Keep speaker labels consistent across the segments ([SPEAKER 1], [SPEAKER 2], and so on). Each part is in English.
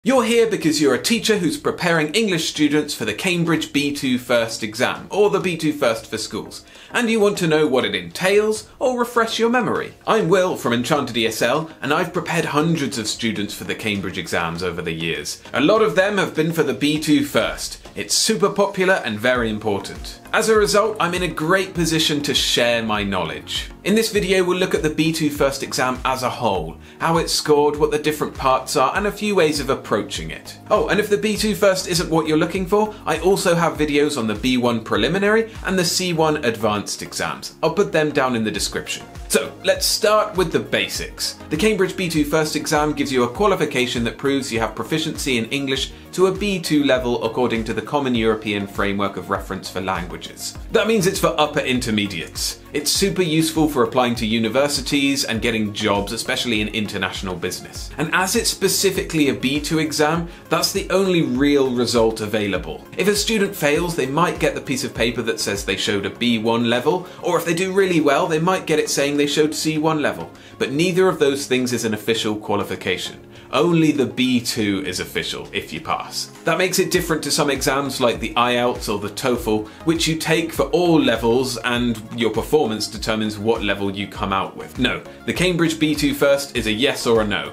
[SPEAKER 1] You're here because you're a teacher who's preparing English students for the Cambridge B2 First exam, or the B2 First for schools, and you want to know what it entails or refresh your memory. I'm Will from Enchanted ESL, and I've prepared hundreds of students for the Cambridge exams over the years. A lot of them have been for the B2 First. It's super popular and very important. As a result, I'm in a great position to share my knowledge. In this video, we'll look at the B2 First exam as a whole, how it's scored, what the different parts are, and a few ways of approaching it. Oh, and if the B2 First isn't what you're looking for, I also have videos on the B1 Preliminary and the C1 Advanced exams. I'll put them down in the description. So, let's start with the basics. The Cambridge B2 First exam gives you a qualification that proves you have proficiency in English to a B2 level according to the Common European Framework of Reference for Languages. That means it's for upper intermediates. It's super useful for applying to universities and getting jobs, especially in international business. And as it's specifically a B2 exam, that's the only real result available. If a student fails, they might get the piece of paper that says they showed a B1 level, or if they do really well, they might get it saying they showed C1 level. But neither of those things is an official qualification. Only the B2 is official if you pass. That makes it different to some exams like the IELTS or the TOEFL, which you take for all levels and your performance determines what level you come out with. No, the Cambridge B2 First is a yes or a no.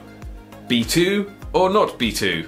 [SPEAKER 1] B2 or not B2?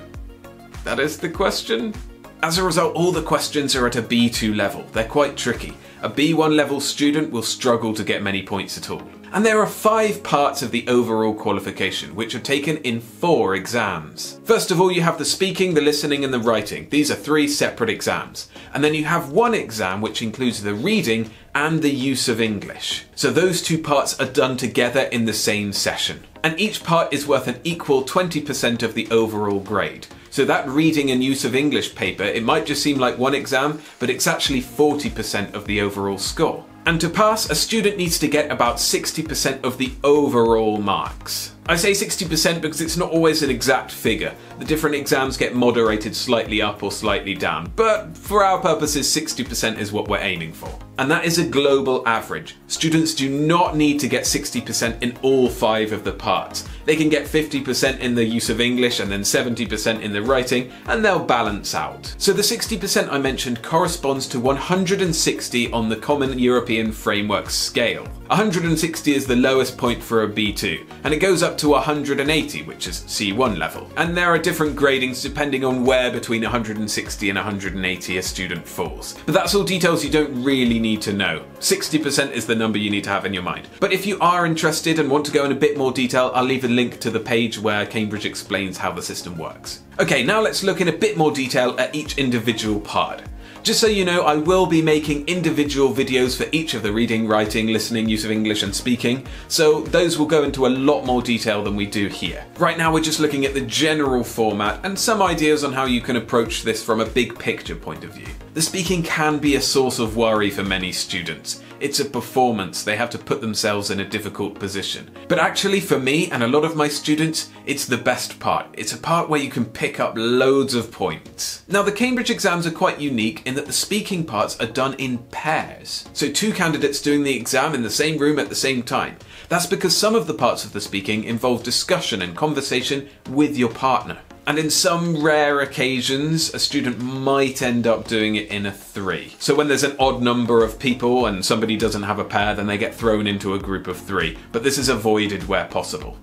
[SPEAKER 1] That is the question. As a result, all the questions are at a B2 level. They're quite tricky. A B1 level student will struggle to get many points at all. And there are 5 parts of the overall qualification, which are taken in 4 exams. First of all, you have the speaking, the listening, and the writing. These are 3 separate exams. And then you have one exam which includes the reading and the use of English. So those 2 parts are done together in the same session. And each part is worth an equal 20% of the overall grade. So that reading and use of English paper, it might just seem like one exam, but it's actually 40% of the overall score. And to pass, a student needs to get about 60% of the overall marks. I say 60% because it's not always an exact figure. The different exams get moderated slightly up or slightly down, but for our purposes, 60% is what we're aiming for. And that is a global average. Students do not need to get 60% in all 5 of the parts. They can get 50% in the use of English and then 70% in the writing, and they'll balance out. So the 60% I mentioned corresponds to 160 on the Common European Framework scale. 160 is the lowest point for a B2, and it goes up to 180, which is C1 level. And there are different gradings depending on where between 160 and 180 a student falls. But that's all details you don't really need to know. 60% is the number you need to have in your mind. But if you are interested and want to go in a bit more detail, I'll leave a link to the page where Cambridge explains how the system works. Okay, now let's look in a bit more detail at each individual part. Just so you know, I will be making individual videos for each of the reading, writing, listening, use of English and speaking, so those will go into a lot more detail than we do here. Right now we're just looking at the general format and some ideas on how you can approach this from a big picture point of view. The speaking can be a source of worry for many students. It's a performance, they have to put themselves in a difficult position. But actually for me and a lot of my students, it's the best part. It's a part where you can pick up loads of points. Now the Cambridge exams are quite unique in that the speaking parts are done in pairs. So 2 candidates doing the exam in the same room at the same time. That's because some of the parts of the speaking involve discussion and conversation with your partner. And in some rare occasions, a student might end up doing it in a 3. So when there's an odd number of people and somebody doesn't have a pair, then they get thrown into a group of 3. But this is avoided where possible.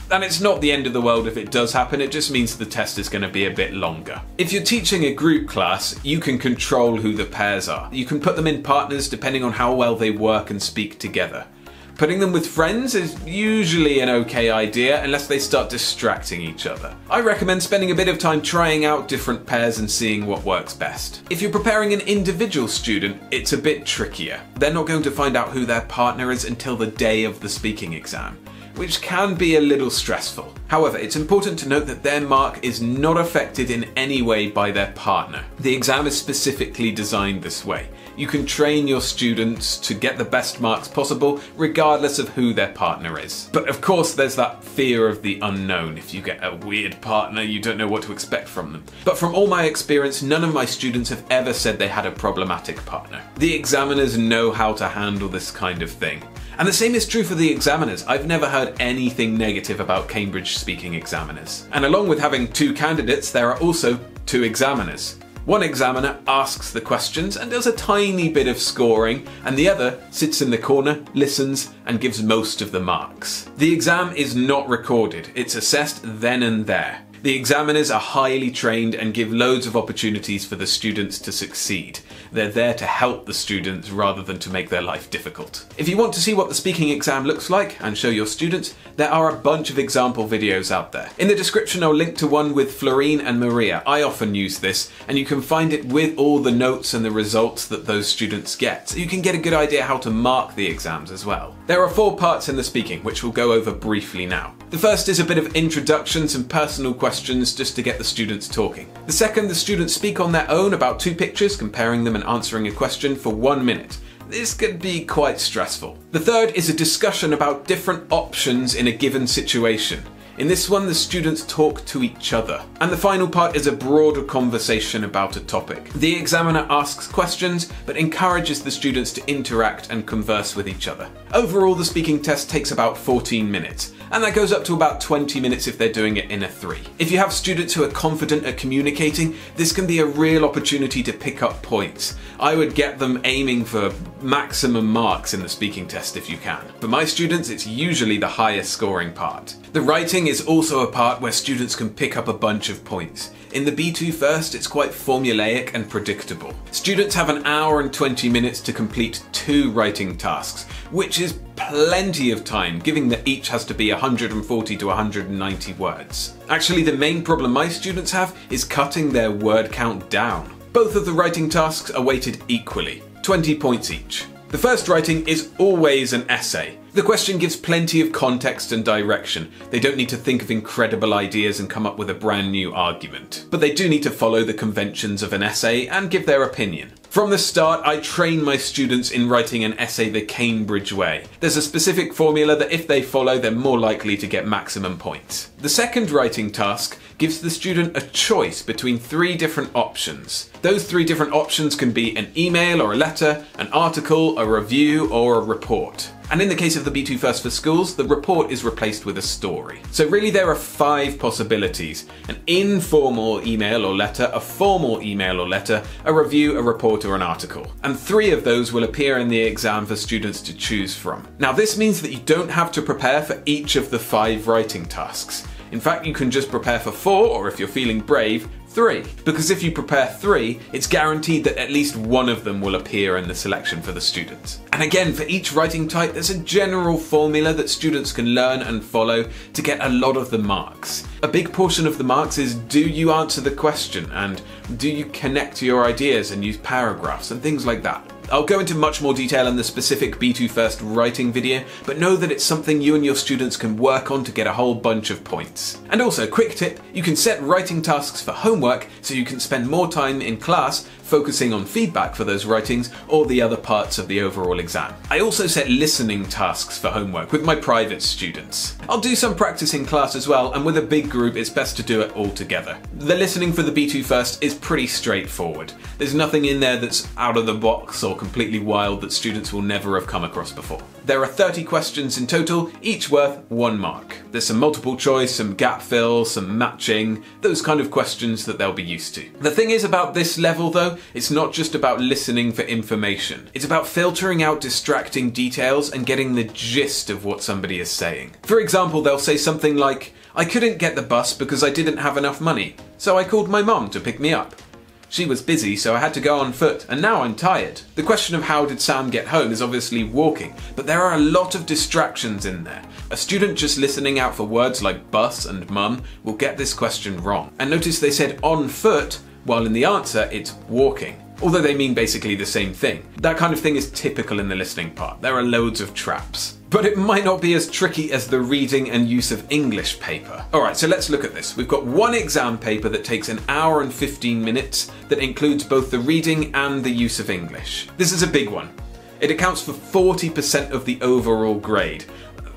[SPEAKER 1] And it's not the end of the world if it does happen, it just means the test is going to be a bit longer. If you're teaching a group class, you can control who the pairs are. You can put them in partners depending on how well they work and speak together. Putting them with friends is usually an okay idea unless they start distracting each other. I recommend spending a bit of time trying out different pairs and seeing what works best. If you're preparing an individual student, it's a bit trickier. They're not going to find out who their partner is until the day of the speaking exam, which can be a little stressful. However, it's important to note that their mark is not affected in any way by their partner. The exam is specifically designed this way. You can train your students to get the best marks possible regardless of who their partner is. But of course there's that fear of the unknown. If you get a weird partner, you don't know what to expect from them. But from all my experience, none of my students have ever said they had a problematic partner. The examiners know how to handle this kind of thing. And the same is true for the examiners. I've never heard anything negative about Cambridge speaking examiners. And along with having 2 candidates, there are also 2 examiners. One examiner asks the questions and does a tiny bit of scoring, and the other sits in the corner, listens, and gives most of the marks. The exam is not recorded, it's assessed then and there. The examiners are highly trained and give loads of opportunities for the students to succeed. They're there to help the students rather than to make their life difficult. If you want to see what the speaking exam looks like and show your students, there are a bunch of example videos out there. In the description I'll link to one with Florine and Maria. I often use this, and you can find it with all the notes and the results that those students get, so you can get a good idea how to mark the exams as well. There are 4 parts in the speaking, which we'll go over briefly now. The first is a bit of introduction, some personal questions just to get the students talking. The second, the students speak on their own about 2 pictures, comparing them and answering a question for 1 minute. This could be quite stressful. The third is a discussion about different options in a given situation. In this one, the students talk to each other. And the final part is a broader conversation about a topic. The examiner asks questions, but encourages the students to interact and converse with each other. Overall, the speaking test takes about 14 minutes, and that goes up to about 20 minutes if they're doing it in a 3. If you have students who are confident at communicating, this can be a real opportunity to pick up points. I would get them aiming for maximum marks in the speaking test if you can. For my students, it's usually the highest scoring part. The writing is also a part where students can pick up a bunch of points. In the B2 First, it's quite formulaic and predictable. Students have an hour and 20 minutes to complete 2 writing tasks, which is plenty of time, given that each has to be 140 to 190 words. Actually, the main problem my students have is cutting their word count down. Both of the writing tasks are weighted equally, 20 points each. The first writing is always an essay. The question gives plenty of context and direction. They don't need to think of incredible ideas and come up with a brand new argument. But they do need to follow the conventions of an essay and give their opinion. From the start, I train my students in writing an essay the Cambridge way. There's a specific formula that if they follow, they're more likely to get maximum points. The second writing task gives the student a choice between 3 different options. Those 3 different options can be an email or a letter, an article, a review, or a report. And in the case of the B2 First for Schools, the report is replaced with a story. So really there are 5 possibilities: an informal email or letter, a formal email or letter, a review, a report, or an article. And 3 of those will appear in the exam for students to choose from. Now this means that you don't have to prepare for each of the 5 writing tasks. In fact, you can just prepare for 4, or if you're feeling brave, 3. Because if you prepare 3, it's guaranteed that at least one of them will appear in the selection for the students. And again, for each writing type, there's a general formula that students can learn and follow to get a lot of the marks. A big portion of the marks is, do you answer the question, and do you connect your ideas and use paragraphs and things like that. I'll go into much more detail in the specific B2 First writing video, but know that it's something you and your students can work on to get a whole bunch of points. And also, quick tip, you can set writing tasks for homework so you can spend more time in class focusing on feedback for those writings or the other parts of the overall exam. I also set listening tasks for homework with my private students. I'll do some practice in class as well, and with a big group it's best to do it all together. The listening for the B2 First is pretty straightforward. There's nothing in there that's out of the box or completely wild that students will never have come across before. There are 30 questions in total, each worth 1 mark. There's some multiple choice, some gap fill, some matching, those kind of questions that they'll be used to. The thing is about this level though, it's not just about listening for information. It's about filtering out distracting details and getting the gist of what somebody is saying. For example, they'll say something like, "I couldn't get the bus because I didn't have enough money, so I called my mum to pick me up. She was busy, so I had to go on foot, and now I'm tired." The question of how did Sam get home is obviously walking, but there are a lot of distractions in there. A student just listening out for words like bus and mum will get this question wrong. And notice they said on foot, while in the answer it's walking. Although they mean basically the same thing. That kind of thing is typical in the listening part. There are loads of traps. But it might not be as tricky as the reading and use of English paper. Alright, so let's look at this. We've got one exam paper that takes an hour and 15 minutes that includes both the reading and the use of English. This is a big one. It accounts for 40% of the overall grade.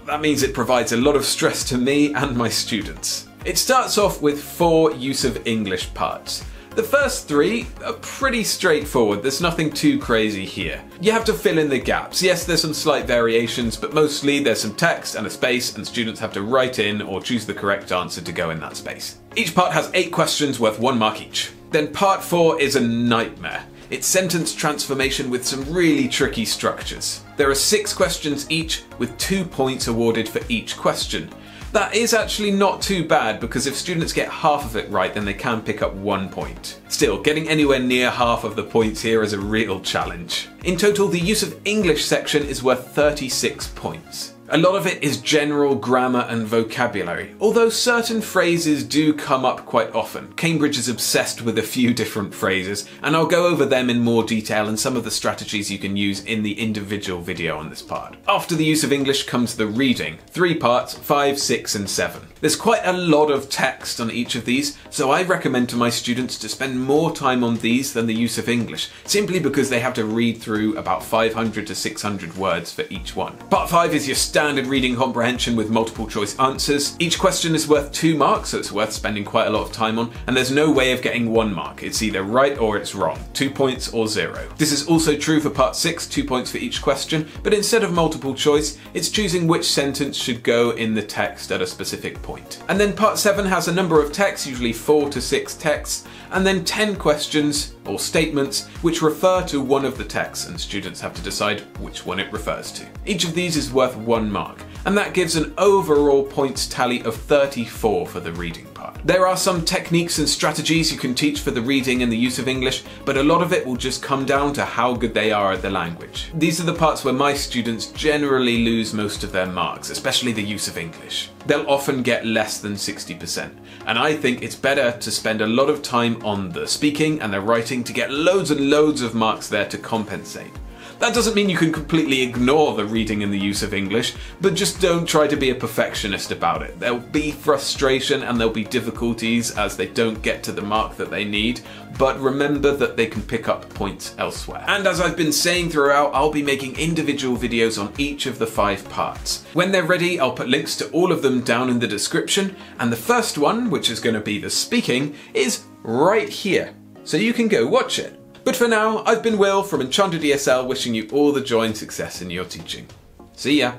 [SPEAKER 1] That means it provides a lot of stress to me and my students. It starts off with 4 use of English parts. The first 3 are pretty straightforward, there's nothing too crazy here. You have to fill in the gaps. Yes, there's some slight variations, but mostly there's some text and a space, and students have to write in or choose the correct answer to go in that space. Each part has 8 questions worth 1 mark each. Then part 4 is a nightmare. It's sentence transformation with some really tricky structures. There are 6 questions each, with 2 points awarded for each question. That is actually not too bad, because if students get half of it right, then they can pick up 1 point. Still, getting anywhere near half of the points here is a real challenge. In total, the use of English section is worth 36 points. A lot of it is general grammar and vocabulary, although certain phrases do come up quite often. Cambridge is obsessed with a few different phrases, and I'll go over them in more detail and some of the strategies you can use in the individual video on this part. After the use of English comes the reading, 3 parts, 5, 6 and 7. There's quite a lot of text on each of these, so I recommend to my students to spend more time on these than the use of English, simply because they have to read through about 500 to 600 words for each one. Part 5 is your standard reading comprehension with multiple choice answers. Each question is worth 2 marks, so it's worth spending quite a lot of time on, and there's no way of getting 1 mark. It's either right or it's wrong, 2 points or 0. This is also true for part 6, 2 points for each question, but instead of multiple choice, it's choosing which sentence should go in the text at a specific point. And then part 7 has a number of texts, usually 4 to 6 texts, and then 10 questions or statements which refer to one of the texts, and students have to decide which one it refers to. Each of these is worth 1 mark, and that gives an overall points tally of 34 for the reading part. There are some techniques and strategies you can teach for the reading and the use of English, but a lot of it will just come down to how good they are at the language. These are the parts where my students generally lose most of their marks, especially the use of English. They'll often get less than 60%, and I think it's better to spend a lot of time on the speaking and the writing to get loads and loads of marks there to compensate. That doesn't mean you can completely ignore the reading and the use of English, but just don't try to be a perfectionist about it. There'll be frustration and there'll be difficulties as they don't get to the mark that they need, but remember that they can pick up points elsewhere. And as I've been saying throughout, I'll be making individual videos on each of the 5 parts. When they're ready, I'll put links to all of them down in the description, and the first one, which is going to be the speaking, is right here, so you can go watch it. But for now, I've been Will from Enchanted ESL, wishing you all the joy and success in your teaching. See ya!